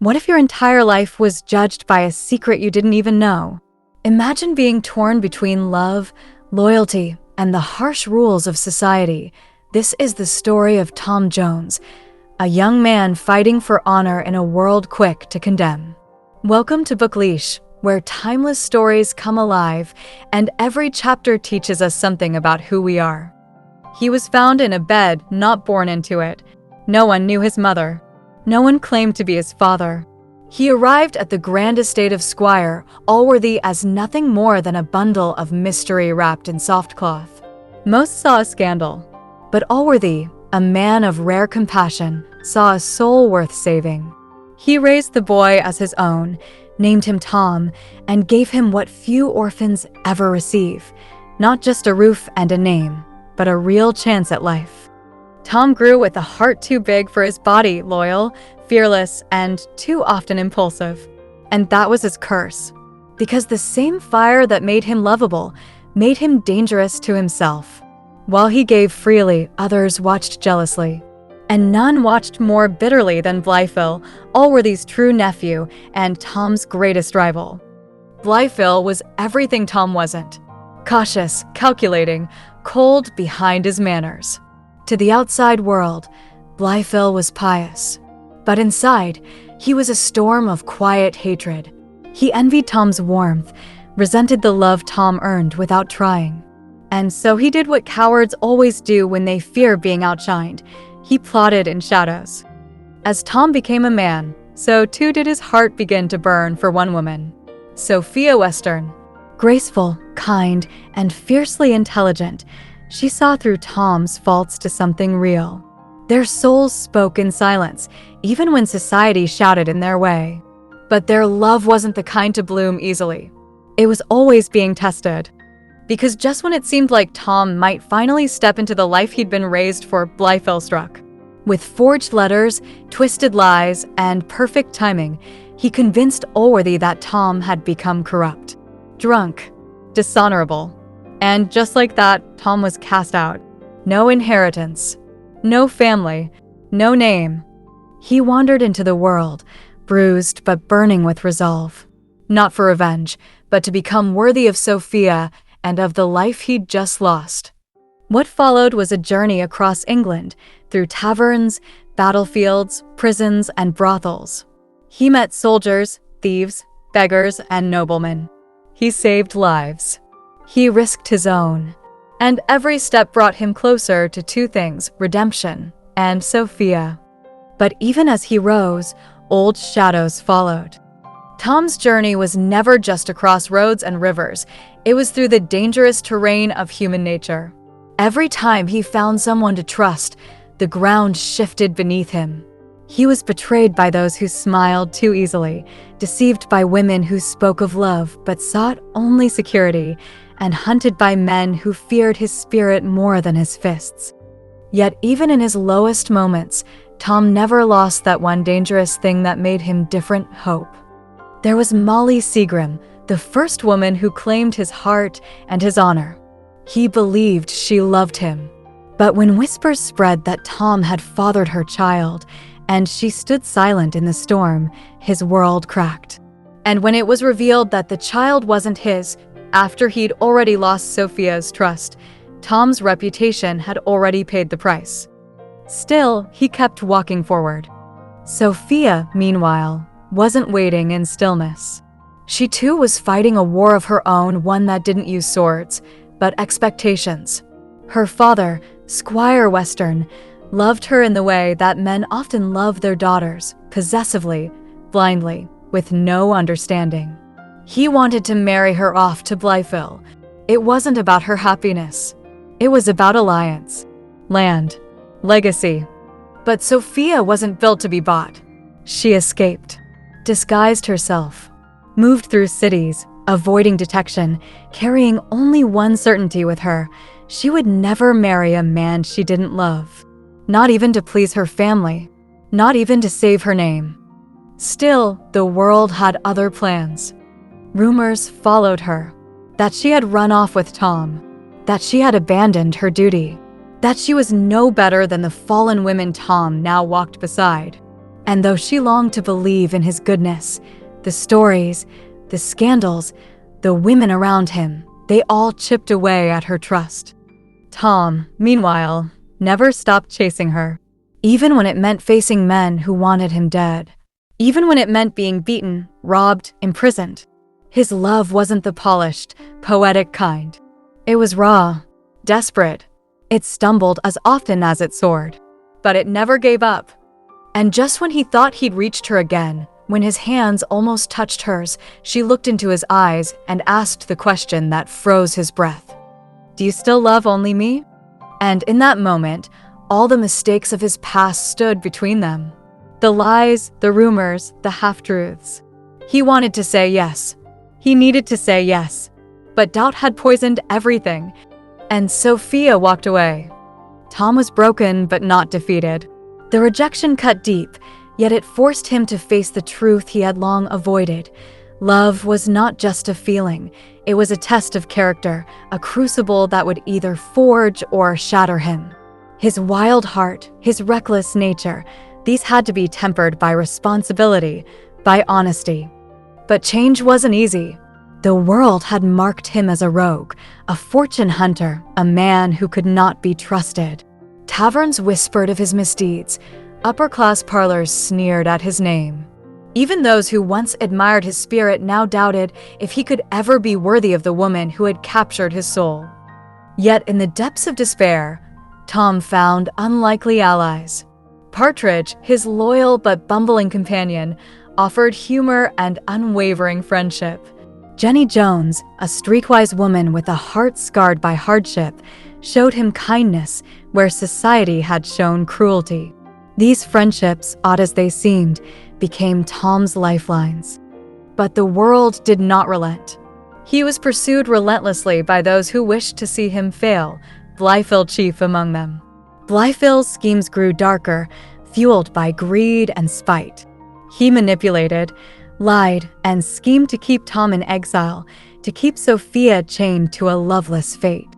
What if your entire life was judged by a secret you didn't even know? Imagine being torn between love, loyalty, and the harsh rules of society. This is the story of Tom Jones, a young man fighting for honor in a world quick to condemn. Welcome to Book Leash, where timeless stories come alive and every chapter teaches us something about who we are. He was found in a bed, not born into it. No one knew his mother. No one claimed to be his father. He arrived at the grand estate of Squire, Allworthy, as nothing more than a bundle of mystery wrapped in soft cloth. Most saw a scandal, but Allworthy, a man of rare compassion, saw a soul worth saving. He raised the boy as his own, named him Tom, and gave him what few orphans ever receive, not just a roof and a name, but a real chance at life. Tom grew with a heart too big for his body, loyal, fearless, and too often impulsive. And that was his curse, because the same fire that made him lovable made him dangerous to himself. While he gave freely, others watched jealously. And none watched more bitterly than Blifil, Allworthy's true nephew and Tom's greatest rival. Blifil was everything Tom wasn't: cautious, calculating, cold behind his manners. To the outside world, Blifil was pious. But inside, he was a storm of quiet hatred. He envied Tom's warmth, resented the love Tom earned without trying. And so he did what cowards always do when they fear being outshined. He plotted in shadows. As Tom became a man, so too did his heart begin to burn for one woman, Sophia Western. Graceful, kind, and fiercely intelligent, she saw through Tom's faults to something real. Their souls spoke in silence, even when society shouted in their way. But their love wasn't the kind to bloom easily. It was always being tested. Because just when it seemed like Tom might finally step into the life he'd been raised for, Blifil struck. With forged letters, twisted lies, and perfect timing, he convinced Allworthy that Tom had become corrupt, drunk, dishonorable. And just like that, Tom was cast out. No inheritance, no family, no name. He wandered into the world, bruised but burning with resolve. Not for revenge, but to become worthy of Sophia and of the life he'd just lost. What followed was a journey across England, through taverns, battlefields, prisons, and brothels. He met soldiers, thieves, beggars, and noblemen. He saved lives. He risked his own. And every step brought him closer to two things: redemption and Sophia. But even as he rose, old shadows followed. Tom's journey was never just across roads and rivers. It was through the dangerous terrain of human nature. Every time he found someone to trust, the ground shifted beneath him. He was betrayed by those who smiled too easily, deceived by women who spoke of love but sought only security, and hunted by men who feared his spirit more than his fists. Yet even in his lowest moments, Tom never lost that one dangerous thing that made him different: hope. There was Molly Seagram, the first woman who claimed his heart and his honor. He believed she loved him. But when whispers spread that Tom had fathered her child, and she stood silent in the storm, his world cracked. And when it was revealed that the child wasn't his, after he'd already lost Sophia's trust, Tom's reputation had already paid the price. Still, he kept walking forward. Sophia, meanwhile, wasn't waiting in stillness. She too was fighting a war of her own, one that didn't use swords, but expectations. Her father, Squire Western, loved her in the way that men often love their daughters, possessively, blindly, with no understanding. He wanted to marry her off to Blifil. It wasn't about her happiness. It was about alliance, land, legacy. But Sophia wasn't built to be bought. She escaped, disguised herself, moved through cities, avoiding detection, carrying only one certainty with her: she would never marry a man she didn't love. Not even to please her family, not even to save her name. Still, the world had other plans. Rumors followed her, that she had run off with Tom, that she had abandoned her duty, that she was no better than the fallen women Tom now walked beside. And though she longed to believe in his goodness, the stories, the scandals, the women around him, they all chipped away at her trust. Tom, meanwhile, never stopped chasing her, even when it meant facing men who wanted him dead. Even when it meant being beaten, robbed, imprisoned. His love wasn't the polished, poetic kind. It was raw, desperate. It stumbled as often as it soared. But it never gave up. And just when he thought he'd reached her again, when his hands almost touched hers, she looked into his eyes and asked the question that froze his breath. "Do you still love only me?" And in that moment, all the mistakes of his past stood between them. The lies, the rumors, the half-truths. He wanted to say yes. He needed to say yes. But doubt had poisoned everything, and Sophia walked away. Tom was broken but not defeated. The rejection cut deep, yet it forced him to face the truth he had long avoided. Love was not just a feeling. It was a test of character, a crucible that would either forge or shatter him. His wild heart, his reckless nature, these had to be tempered by responsibility, by honesty. But change wasn't easy. The world had marked him as a rogue, a fortune hunter, a man who could not be trusted. Taverns whispered of his misdeeds. Upper-class parlors sneered at his name. Even those who once admired his spirit now doubted if he could ever be worthy of the woman who had captured his soul. Yet in the depths of despair, Tom found unlikely allies. Partridge, his loyal but bumbling companion, offered humor and unwavering friendship. Jenny Jones, a streetwise woman with a heart scarred by hardship, showed him kindness where society had shown cruelty. These friendships, odd as they seemed, became Tom's lifelines. But the world did not relent. He was pursued relentlessly by those who wished to see him fail, Blythill chief among them. Blythill's schemes grew darker, fueled by greed and spite. He manipulated, lied, and schemed to keep Tom in exile, to keep Sophia chained to a loveless fate.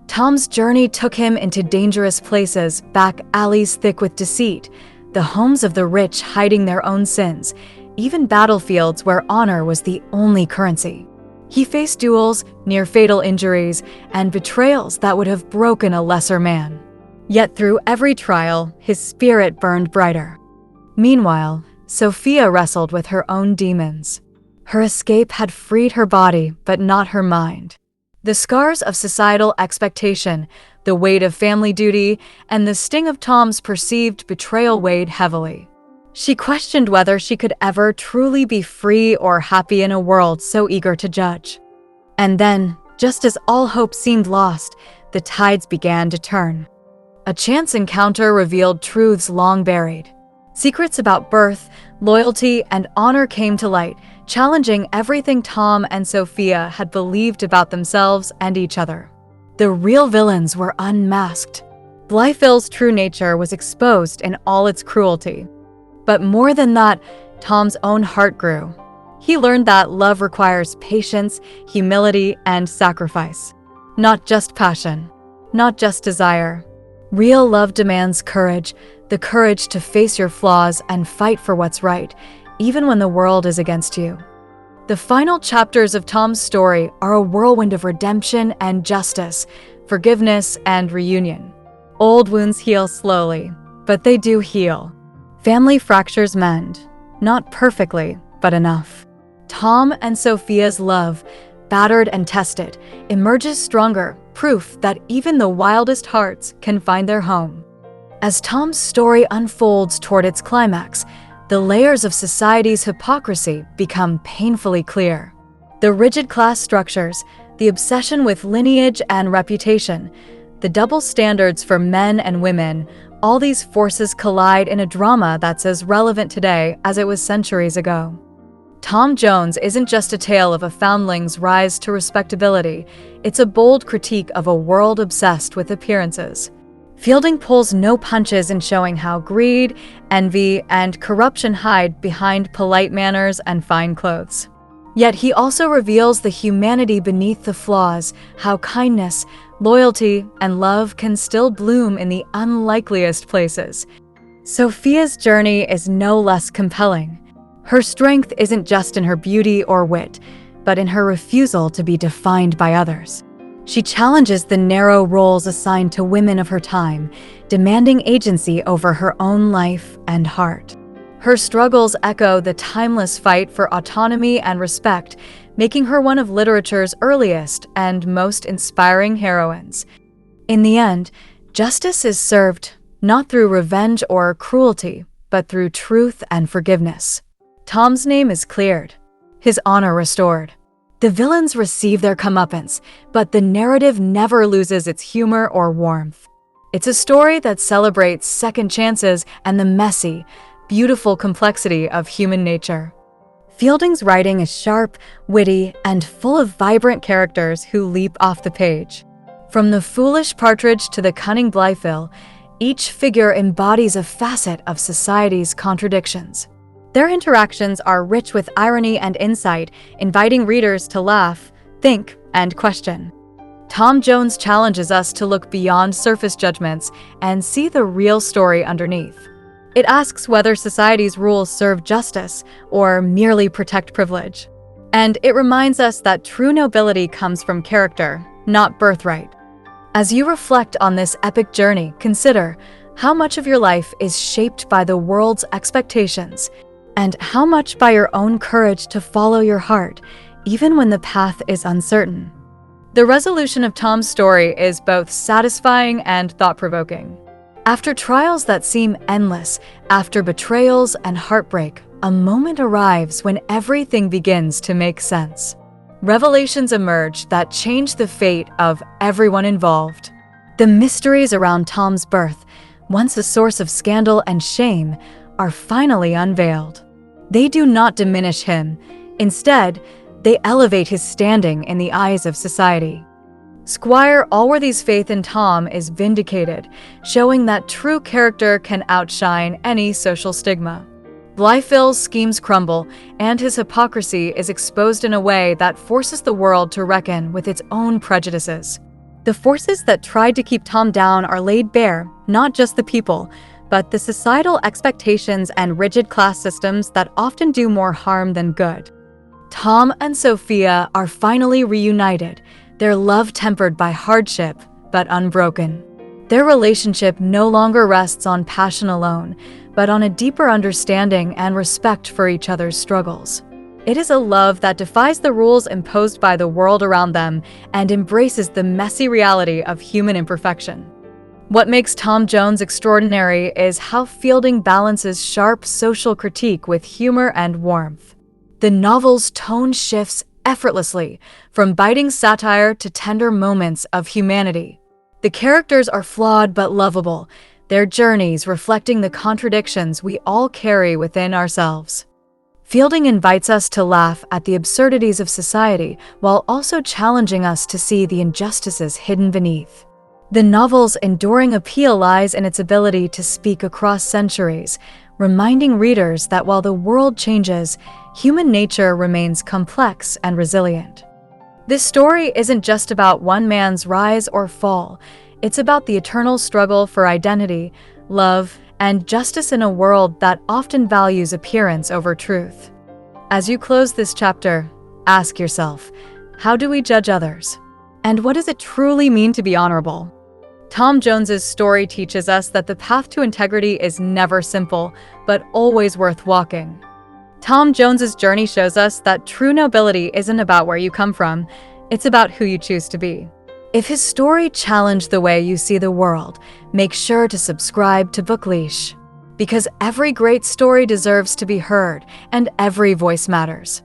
Tom's journey took him into dangerous places, back alleys thick with deceit, the homes of the rich hiding their own sins, even battlefields where honor was the only currency. He faced duels, near-fatal injuries, and betrayals that would have broken a lesser man. Yet through every trial, his spirit burned brighter. Meanwhile, Sophia wrestled with her own demons. Her escape had freed her body, but not her mind. The scars of societal expectation, the weight of family duty, and the sting of Tom's perceived betrayal weighed heavily. She questioned whether she could ever truly be free or happy in a world so eager to judge. And then, just as all hope seemed lost, the tides began to turn. A chance encounter revealed truths long buried. Secrets about birth, loyalty, and honor came to light, challenging everything Tom and Sophia had believed about themselves and each other. The real villains were unmasked. Blythill's true nature was exposed in all its cruelty. But more than that, Tom's own heart grew. He learned that love requires patience, humility, and sacrifice. Not just passion, not just desire. Real love demands courage, the courage to face your flaws and fight for what's right, even when the world is against you. The final chapters of Tom's story are a whirlwind of redemption and justice, forgiveness and reunion. Old wounds heal slowly, but they do heal. Family fractures mend, not perfectly, but enough. Tom and Sophia's love, battered and tested, emerges stronger, proof that even the wildest hearts can find their home. As Tom's story unfolds toward its climax, the layers of society's hypocrisy become painfully clear. The rigid class structures, the obsession with lineage and reputation, the double standards for men and women, all these forces collide in a drama that's as relevant today as it was centuries ago. Tom Jones isn't just a tale of a foundling's rise to respectability, it's a bold critique of a world obsessed with appearances. Fielding pulls no punches in showing how greed, envy, and corruption hide behind polite manners and fine clothes. Yet he also reveals the humanity beneath the flaws, how kindness, loyalty, and love can still bloom in the unlikeliest places. Sophia's journey is no less compelling. Her strength isn't just in her beauty or wit, but in her refusal to be defined by others. She challenges the narrow roles assigned to women of her time, demanding agency over her own life and heart. Her struggles echo the timeless fight for autonomy and respect, making her one of literature's earliest and most inspiring heroines. In the end, justice is served not through revenge or cruelty, but through truth and forgiveness. Tom's name is cleared, his honor restored. The villains receive their comeuppance, but the narrative never loses its humor or warmth. It's a story that celebrates second chances and the messy, beautiful complexity of human nature. Fielding's writing is sharp, witty, and full of vibrant characters who leap off the page. From the foolish partridge to the cunning Blithedale, each figure embodies a facet of society's contradictions. Their interactions are rich with irony and insight, inviting readers to laugh, think, and question. Tom Jones challenges us to look beyond surface judgments and see the real story underneath. It asks whether society's rules serve justice or merely protect privilege. And it reminds us that true nobility comes from character, not birthright. As you reflect on this epic journey, consider how much of your life is shaped by the world's expectations, and how much by your own courage to follow your heart, even when the path is uncertain. The resolution of Tom's story is both satisfying and thought-provoking. After trials that seem endless, after betrayals and heartbreak, a moment arrives when everything begins to make sense. Revelations emerge that change the fate of everyone involved. The mysteries around Tom's birth, once a source of scandal and shame, are finally unveiled. They do not diminish him. Instead, they elevate his standing in the eyes of society. Squire Allworthy's faith in Tom is vindicated, showing that true character can outshine any social stigma. Blithedale's schemes crumble, and his hypocrisy is exposed in a way that forces the world to reckon with its own prejudices. The forces that tried to keep Tom down are laid bare, not just the people, but the societal expectations and rigid class systems that often do more harm than good. Tom and Sophia are finally reunited, their love tempered by hardship, but unbroken. Their relationship no longer rests on passion alone, but on a deeper understanding and respect for each other's struggles. It is a love that defies the rules imposed by the world around them and embraces the messy reality of human imperfection. What makes Tom Jones extraordinary is how Fielding balances sharp social critique with humor and warmth. The novel's tone shifts effortlessly, from biting satire to tender moments of humanity. The characters are flawed but lovable, their journeys reflecting the contradictions we all carry within ourselves. Fielding invites us to laugh at the absurdities of society while also challenging us to see the injustices hidden beneath. The novel's enduring appeal lies in its ability to speak across centuries, reminding readers that while the world changes, human nature remains complex and resilient. This story isn't just about one man's rise or fall. It's about the eternal struggle for identity, love, and justice in a world that often values appearance over truth. As you close this chapter, ask yourself, how do we judge others? And what does it truly mean to be honorable? Tom Jones's story teaches us that the path to integrity is never simple, but always worth walking. Tom Jones's journey shows us that true nobility isn't about where you come from, it's about who you choose to be. If his story challenged the way you see the world, make sure to subscribe to Bookleash, because every great story deserves to be heard and every voice matters.